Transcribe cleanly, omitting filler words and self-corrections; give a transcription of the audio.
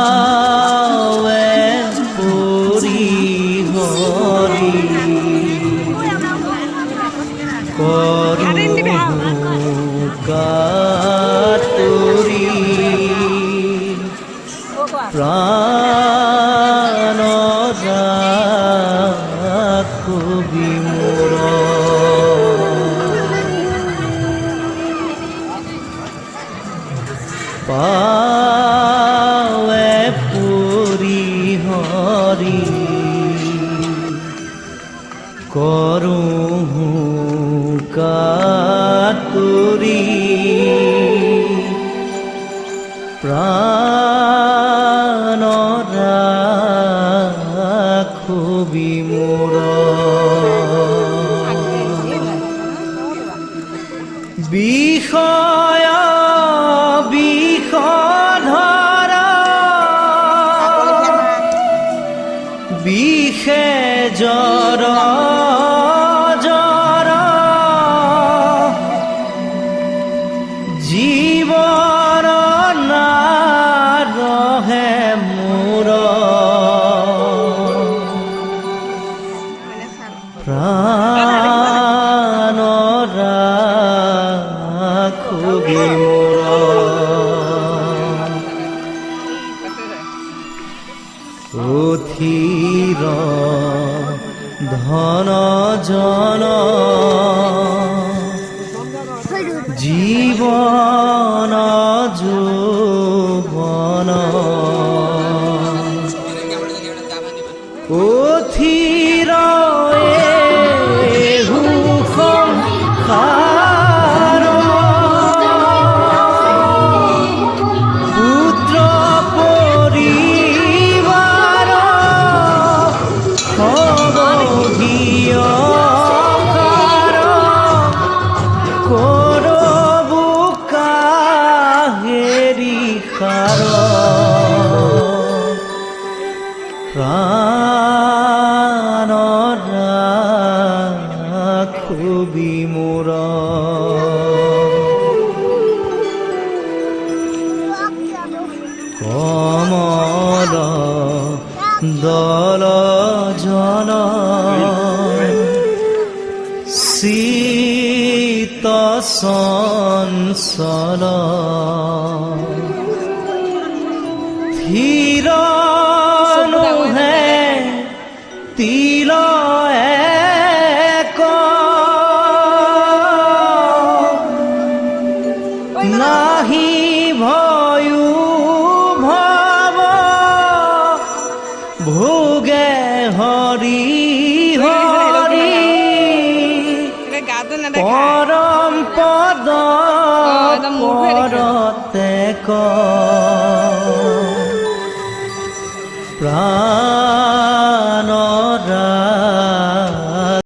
পাৱে পুৰি হৰি কৰো কাতুৰি প্ৰাণ ৰাখো বিমূৰ পাৱে পুৰি হৰি কৰো কাতুৰি প্ৰাণ ৰাখো বিমূৰ বিষয় বিষধৰ বিষে জ্বৰ জ্বৰ জীৱন নাৰহে মোৰ প্ৰাণ ৰাখো বিমূৰ অথিৰ ধন জন জীৱন যৌৱন অথিৰ এহু সংসাৰ পুত্ৰ পৰিবাৰ অবধিয়কাৰ কৰবু কাহেৰি সাৰ প্ৰাণ ৰাখো বিমূৰ কমল দল জন শীত চঞ্চল ধীৰ নুহে তিল এক নাহি ভয়ো ভৱ ভোগে হৰি হৰি পৰম পদ পৰতে ক প্ৰাণ